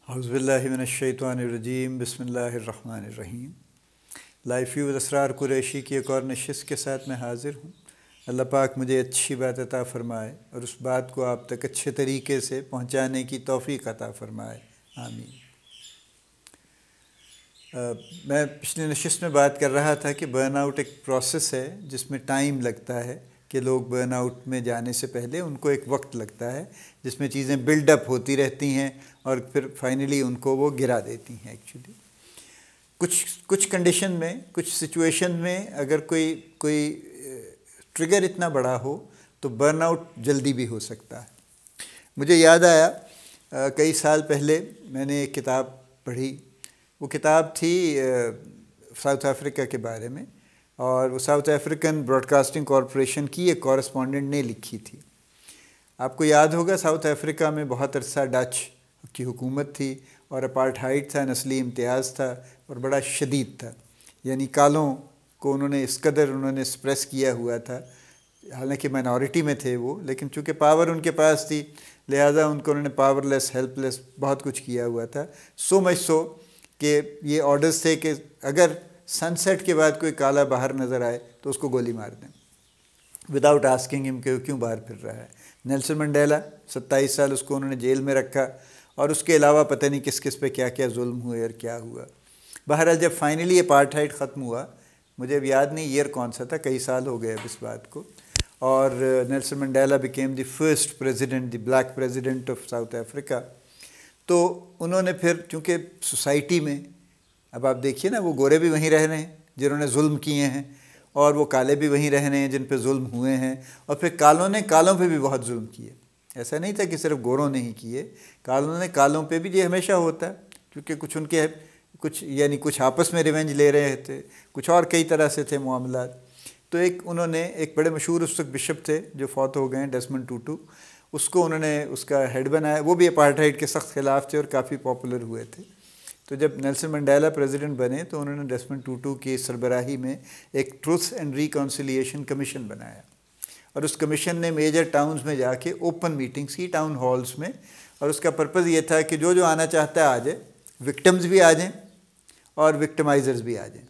اعوذ باللہ من الشیطان الرجیم، بسم اللہ الرحمن الرحیم۔ لائف ویو اسرار قریشی کی ایک اور نشست کے ساتھ میں حاضر ہوں۔ اللہ پاک مجھے اچھی بات عطا فرمائے اور اس بات کو آپ تک اچھے طریقے سے پہنچانے کی توفیق عطا فرمائے، آمین۔ میں پچھلی نشست میں بات کر رہا تھا کہ برن آؤٹ ایک پروسیس ہے جس میں ٹائم لگتا ہے، کہ لوگ برن آؤٹ میں جانے سے پہلے ان کو ایک وقت لگتا ہے جس میں چیزیں بلڈ اپ ہوتی رہتی ہیں اور پھر فائنلی ان کو وہ گرا دیتی ہیں۔ ایکچولی کچھ کنڈیشن میں، کچھ سچویشن میں اگر کوئی ٹریگر اتنا بڑا ہو تو برن آؤٹ جلدی بھی ہو سکتا ہے۔ مجھے یاد آیا کئی سال پہلے میں نے ایک کتاب پڑھی، وہ کتاب تھی ساؤتھ افریقہ کے بارے میں، اور وہ South African broadcasting corporation کی ایک کورسپونڈنٹ نے لکھی تھی۔ آپ کو یاد ہوگا ساؤتھ افریقہ میں بہت عرصہ ڈچ کی حکومت تھی اور اپارٹھائڈ تھا، نسلی امتیاز تھا اور بڑا شدید تھا، یعنی کالوں کو انہوں نے اس قدر سپریس کیا ہوا تھا، حالانکہ مائنورٹی میں تھے وہ، لیکن چونکہ پاور ان کے پاس تھی لہٰذا انہوں نے پاور لیس، ہیلپ لیس بہت کچھ کیا ہوا تھا۔ سو مچ سو کہ یہ آرڈرز تھے کہ اگر سن سیٹ کے بعد کوئی کالا باہر نظر آئے تو اس کو گولی مار دیں، وداؤٹ آسکنگ ہم کہ وہ کیوں باہر پھر رہا ہے۔ نیلسن منڈیلا 27 سال اس کو انہوں نے جیل میں رکھا، اور اس کے علاوہ پتہ نہیں کس کس پہ کیا کیا ظلم ہوئے اور کیا ہوا۔ بہرحال جب فائنلی اپارٹھائڈ ختم ہوا، مجھے اب یاد نہیں ایئر کون سا تھا، کئی سال ہو گئے اب اس بات کو، اور Nelson Mandela became the first president, the black president of South Africa. تو انہوں نے پھر چونکہ سوسائٹی میں اب آپ دیکھیے نا، وہ گورے بھی وہیں رہ رہے ہیں جنہوں نے ظلم کیے ہیں، اور وہ کالے بھی وہیں رہ رہے ہیں جن پہ ظلم ہوئے ہیں، اور پھر کالوں نے کالوں پہ بھی بہت ظلم کیے۔ ایسا نہیں تھا کہ صرف گوروں نے ہی کیے، کالوں نے کالوں پہ بھی، یہ ہمیشہ ہوتا ہے، کیونکہ کچھ ان کے کچھ آپس میں ریونج لے رہے تھے، کچھ اور کئی طرح سے تھے معاملات۔ تو انہوں نے ایک بڑے مشہور اس وقت بشپ تھے جو فوت ہو گئے ہیں، ڈیسمنڈ ٹوٹو، اس کو انہوں نے اس کا ہیڈ بنایا۔ وہ بھی اپارٹھائڈ کے سخت خلاف تھے اور کافی پاپولر ہوئے تھے۔ تو جب نیلسن منڈیلا پریزیڈنٹ بنے تو انہوں نے ڈیسمنڈ ٹوٹو کی سربراہی میں ایک ٹروتھ اینڈ ریکنسیلیشن کمیشن بنایا، اور اس کمیشن نے میجر ٹاؤنز میں جا کے اوپن میٹنگز کی، ٹاؤن ہالز میں، اور اس کا پرپز یہ تھا کہ جو آنا چاہتا ہے آ جائے، وکٹمز بھی آ جائیں اور وکٹمائزرز بھی آ جائیں،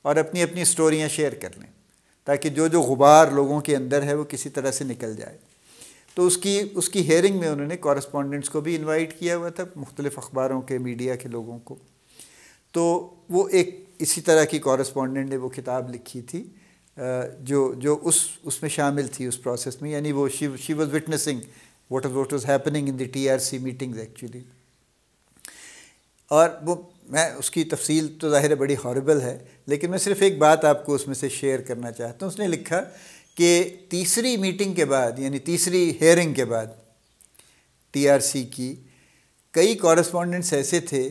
اور اپنی اپنی سٹوریاں شیئر کر لیں، تاکہ جو غبار لوگوں کے اندر ہے وہ کسی طرح سے نکل جائے۔ تو اس کی ہیئرنگ میں انہوں نے کورسپونڈنٹس کو بھی انوائٹ کیا ہوا تھا، مختلف اخباروں کے، میڈیا کے لوگوں کو۔ تو وہ ایک اسی طرح کی کورسپونڈنٹ نے وہ کتاب لکھی تھی جو اس میں شامل تھی اس پروسیس میں، یعنی وہ she was witnessing what was happening in the TRC meetings actually. اور وہ میں اس کی تفصیل تو ظاہر ہے بڑی ہاربل ہے، لیکن میں صرف ایک بات آپ کو اس میں سے شیئر کرنا چاہتا ہوں۔ اس نے لکھا کہ تیسری میٹنگ کے بعد، یعنی تیسری ہیئرنگ کے بعد TRC کی، کئی کورسپونڈنٹس ایسے تھے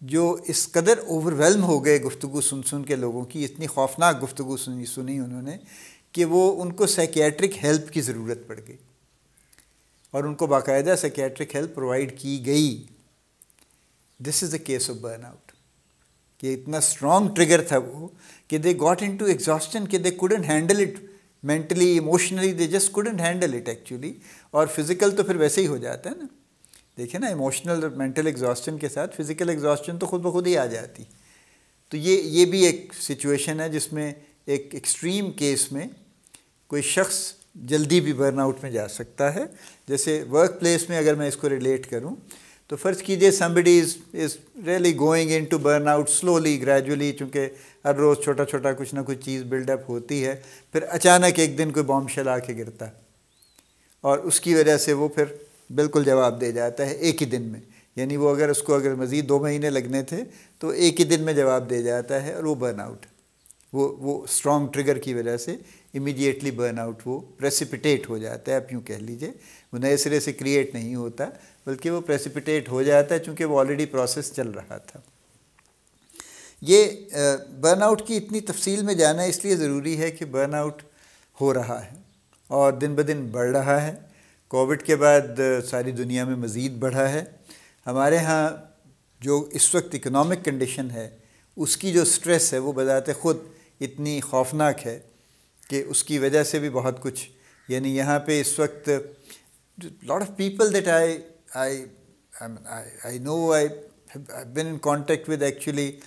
جو اس قدر اوور ویلم ہو گئے گفتگو سن کے لوگوں کی، اتنی خوفناک گفتگو سنی انہوں نے، کہ ان کو سائکیٹرک ہیلپ کی ضرورت پڑ گئی، اور ان کو باقاعدہ سائکیٹرک ہیلپ پرووائڈ کی گئی۔ This is the case of burn out, کہ اتنا اسٹرانگ ٹریگر تھا وہ کہ دے گاٹ انٹو ایگزاسشن، کہ they couldn't handle it mentally, emotionally, they just couldn't handle it actually. اور فزیکل تو پھر ویسے ہی ہو جاتا ہے نا، دیکھیں نا، ایموشنل اور مینٹل ایگزاسشن کے ساتھ فزیکل ایگزاسشن تو خود بخود ہی آ جاتی۔ تو یہ بھی ایک سچویشن ہے جس میں ایک ایکسٹریم کیس میں کوئی شخص جلدی بھی برن آؤٹ میں جا سکتا ہے۔ جیسے ورک پلیس میں اگر میں اس کو ریلیٹ کروں تو فرض کیجئے somebody is really going into burn out slowly, gradually، چونکہ ہر روز چھوٹا چھوٹا کچھ نہ کچھ چیز بلڈ اپ ہوتی ہے، پھر اچانک ایک دن کوئی بام شیل آ کے گرتا ہے، اور اس کی وجہ سے وہ پھر بالکل جواب دے جاتا ہے ایک ہی دن میں، یعنی وہ اگر مزید 2 مہینے لگنے تھے تو ایک ہی دن میں جواب دے جاتا ہے، اور وہ برن آؤٹ، وہ اسٹرانگ ٹریگر کی وجہ سے امیڈیٹلی برن آؤٹ وہ پریسیپیٹیٹ ہو جاتا ہے، آپ یوں کہہ لیجئے، وہ نئے سرے سے کریٹ نہیں ہوتا بلکہ وہ پریسیپیٹیٹ ہو جاتا ہے، چونکہ وہ آلریڈی پروسیس چل رہا تھا۔ یہ برن آؤٹ کی اتنی تفصیل میں جانا اس لیے ضروری ہے کہ برن آؤٹ ہو رہا ہے اور دن بدن بڑھ رہا ہے۔ کووڈ کے بعد ساری دنیا میں مزید بڑھا ہے۔ ہمارے ہاں جو اس وقت اکنامک کنڈیشن ہے، اس کی جو سٹریس ہے وہ بذات خود اتنی خوفناک ہے کہ اس کی وجہ سے بھی بہت کچھ، یعنی یہاں پہ اس وقت lot of people that I I know I've been in contact with actually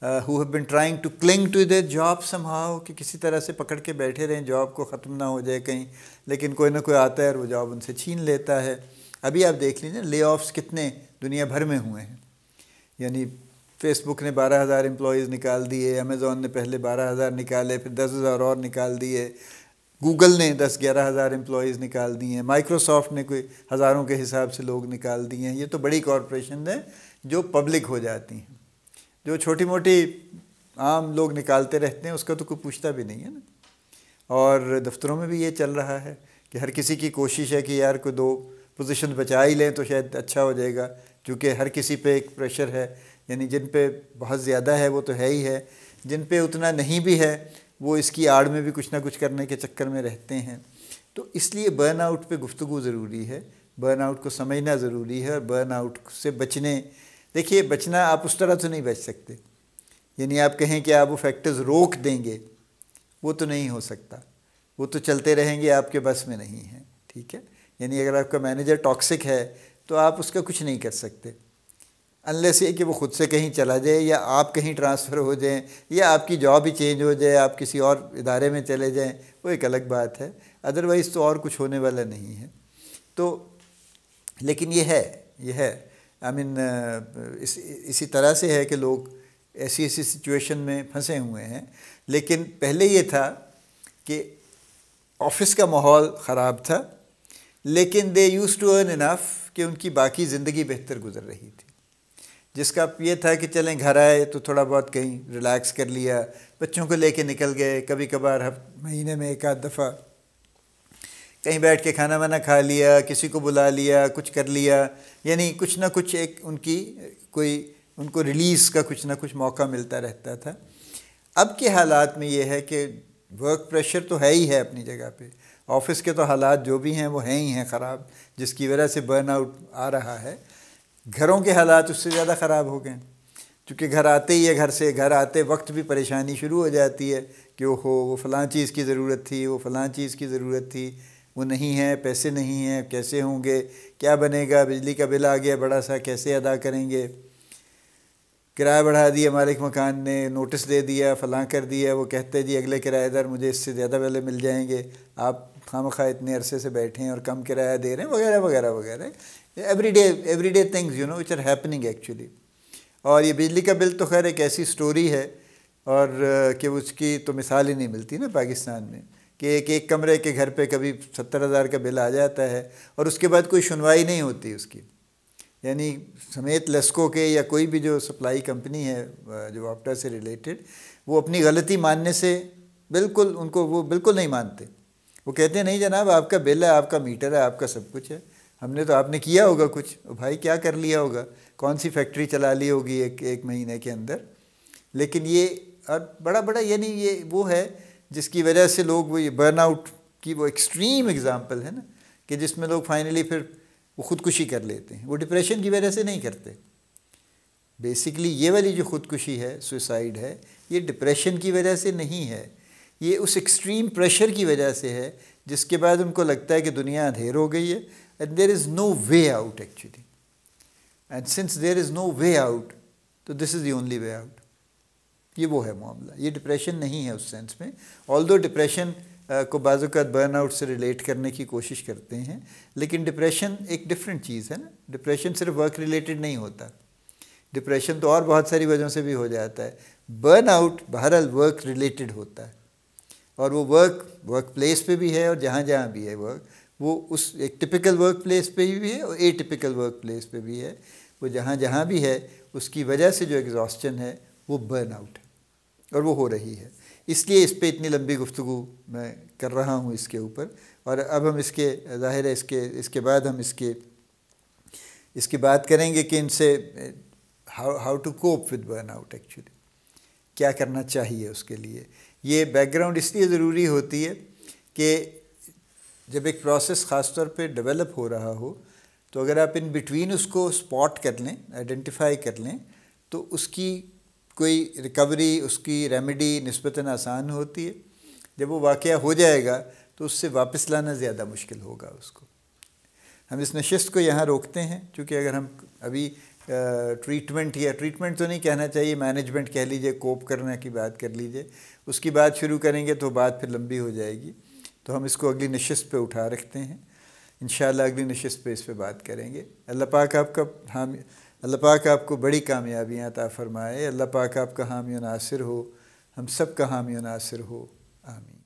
who have been trying to cling to their job somehow, کہ کسی طرح سے پکڑ کے بیٹھے رہیں, جاب کو ختم نہ ہو جائے کہیں, لیکن کوئی نہ کوئی آتا ہے اور وہ جاب ان سے چھین لیتا ہے. ابھی آپ دیکھ لیجیے لے آفس کتنے دنیا بھر میں ہوئے ہیں. یعنی فیس بک نے 12,000 امپلائیز نکال دیے, امیزون نے پہلے 12,000 نکالے, پھر 10,000 اور نکال دیے, گوگل نے 10-11,000 امپلائیز نکال دیے ہیں, مائکروسافٹ نے کوئی ہزاروں کے حساب سے لوگ نکال دیے ہیں. یہ تو بڑی کارپوریشن ہیں جو پبلک ہو جاتی ہیں. جو چھوٹی موٹی عام لوگ نکالتے رہتے ہیں اس کا تو کوئی پوچھتا بھی نہیں ہے نا. اور دفتروں میں بھی یہ چل رہا ہے کہ ہر کسی کی کوشش ہے کہ یار کوئی 2 پوزیشن بچا ہی لیں تو شاید اچھا ہو جائے گا, کیونکہ ہر کسی پہ ایک پریشر ہے. یعنی جن پہ بہت زیادہ ہے وہ تو ہے ہی ہے, جن پہ اتنا نہیں بھی ہے وہ اس کی آڑ میں بھی کچھ نہ کچھ کرنے کے چکر میں رہتے ہیں. تو اس لیے برن آؤٹ پہ گفتگو ضروری ہے, برن آؤٹ کو سمجھنا ضروری ہے. اور برن آؤٹ سے بچنے, دیکھیے بچنا آپ اس طرح تو نہیں بچ سکتے. یعنی آپ کہیں کہ آپ وہ فیکٹرز روک دیں گے, وہ تو نہیں ہو سکتا, وہ تو چلتے رہیں گے, آپ کے بس میں نہیں ہے. ٹھیک ہے, یعنی اگر آپ کا مینیجر ٹاکسک ہے تو آپ اس کا کچھ نہیں کر سکتے, انلیس یہ کہ وہ خود سے کہیں چلا جائے, یا آپ کہیں ٹرانسفر ہو جائیں, یا آپ کی جاب ہی چینج ہو جائے, آپ کسی اور ادارے میں چلے جائیں, وہ ایک الگ بات ہے. ادروائز تو اور کچھ ہونے والا نہیں ہے. تو لیکن یہ ہے اسی طرح سے ہے کہ لوگ ایسی سچویشن میں پھنسے ہوئے ہیں. لیکن پہلے یہ تھا کہ آفس کا ماحول خراب تھا, لیکن دے یوز ٹو ارن انف کہ ان کی باقی زندگی بہتر گزر رہی تھی. جس کا یہ تھا کہ چلیں گھر آئے تو تھوڑا بہت کہیں ریلیکس کر لیا, بچوں کو لے کے نکل گئے, کبھی کبھار مہینے میں 1-8 دفعہ کہیں بیٹھ کے کھانا وانا کھا لیا, کسی کو بلا لیا, کچھ کر لیا. یعنی کچھ نہ کچھ ایک ان کو ریلیز کا کچھ نہ کچھ موقع ملتا رہتا تھا. اب کے حالات میں یہ ہے کہ ورک پریشر تو ہے ہی ہے اپنی جگہ پہ, آفس کے تو حالات جو بھی ہیں وہ ہیں ہی ہیں خراب, جس کی وجہ سے برن آؤٹ آ رہا ہے. گھروں کے حالات اس سے زیادہ خراب ہو گئے, کیونکہ گھر آتے ہی ہے, گھر آتے وقت بھی پریشانی شروع ہو جاتی ہے کہ وہ فلاں چیز کی ضرورت تھی, وہ فلاں چیز کی ضرورت تھی, وہ نہیں ہے, پیسے نہیں ہیں, کیسے ہوں گے, کیا بنے گا, بجلی کا بل آ گیا بڑا سا, کیسے ادا کریں گے, کرایہ بڑھا دیا مالک مکان نے, نوٹس دے دیا, فلاں کر دیا, وہ کہتے جی اگلے کرایہ دار مجھے اس سے زیادہ والے مل جائیں گے, آپ خواہ اتنے عرصے سے بیٹھے ہیں اور کم کرایہ دے رہے ہیں, وغیرہ وغیرہ وغیرہ. Every day things which are happening actually. اور یہ بجلی کا بل تو خیر ایک ایسی سٹوری ہے, اور کہ اس کی تو مثال ہی نہیں ملتی نا پاکستان میں, کہ ایک کمرے کے گھر پہ کبھی 70,000 کا بل آ جاتا ہے اور اس کے بعد کوئی سنوائی نہیں ہوتی اس کی. یعنی سمیت لیسکو کے یا کوئی بھی جو سپلائی کمپنی ہے جو واپٹا سے ریلیٹڈ, وہ اپنی غلطی ماننے سے بالکل وہ بالکل نہیں مانتے. وہ کہتے ہیں نہیں جناب آپ کا بل ہے, آپ کا میٹر ہے, آپ کا سب کچھ ہے, ہم نے تو آپ نے کیا ہوگا کچھ. بھائی کیا کر لیا ہوگا, کون سی فیکٹری چلا لی ہوگی ایک مہینے کے اندر. لیکن یہ اور بڑا یعنی یہ وہ ہے جس کی وجہ سے لوگ وہ یہ برن آؤٹ کی وہ ایکسٹریم ایگزامپل ہے نا, کہ جس میں لوگ فائنلی پھر وہ خودکشی کر لیتے ہیں. وہ ڈپریشن کی وجہ سے نہیں کرتے. بیسیکلی یہ والی جو خودکشی ہے, سوسائڈ ہے, یہ ڈپریشن کی وجہ سے نہیں ہے, یہ اس ایکسٹریم پریشر کی وجہ سے ہے, جس کے بعد ان کو لگتا ہے کہ دنیا اندھیر ہو گئی ہے, and there is no way out actually. And since there is no way out, تو this is the only way out. یہ وہ ہے معاملہ. یہ ڈپریشن نہیں ہے اس سینس میں, although ڈپریشن کو بعض اوقات برن آؤٹ سے ریلیٹ کرنے کی کوشش کرتے ہیں, لیکن ڈپریشن ایک ڈفرینٹ چیز ہے نا. ڈپریشن صرف ورک ریلیٹڈ نہیں ہوتا, ڈپریشن تو اور بہت ساری وجہوں سے بھی ہو جاتا ہے. برن آؤٹ بہرحال ورک ریلیٹڈ ہوتا ہے, اور وہ ورک پلیس پہ بھی ہے, اور جہاں جہاں بھی ہے ورک, وہ اس ایک ٹپیکل ورک پلیس پہ بھی ہے اور اے ٹپیکل ورک پلیس پہ بھی ہے. وہ جہاں جہاں بھی ہے اس کی وجہ سے جو ایگزاسچن ہے وہ برن آؤٹ ہے, اور وہ ہو رہی ہے. اس لیے اس پہ اتنی لمبی گفتگو میں کر رہا ہوں اس کے اوپر. اور اب ہم اس کے ظاہر ہے اس کے بعد ہم اس کی بات کریں گے کہ ان سے how to cope with burn out actually, کیا کرنا چاہیے اس کے لیے. یہ بیک گراؤنڈ اس لیے ضروری ہوتی ہے کہ جب ایک پروسیس خاص طور پہ ڈیولپ ہو رہا ہو, تو اگر آپ ان بٹوین اس کو اسپاٹ کر لیں, آئیڈینٹیفائی کر لیں, تو اس کی کوئی ریکوری, اس کی ریمیڈی نسبتاً آسان ہوتی ہے. جب وہ واقعہ ہو جائے گا تو اس سے واپس لانا زیادہ مشکل ہوگا اس کو, ہم اس نشست کو یہاں روکتے ہیں، چونکہ اگر ہم ابھی ٹریٹمنٹ تو نہیں کہنا چاہیے، مینجمنٹ کہہ لیجئے، کوپ کرنے کی بات کر لیجئے، اس کی بات شروع کریں گے تو بات پھر لمبی ہو جائے گی، تو ہم اس کو اگلی نشست پہ اٹھا رکھتے ہیں، انشاءاللہ اگلی نشست پہ اس پہ بات کریں گے۔ اللہ پاک آپ کو بڑی کامیابیاں عطا فرمائے، اللہ پاک آپ کا حامی و ناصر ہو، ہم سب کا حامی و ناصر ہو، آمین۔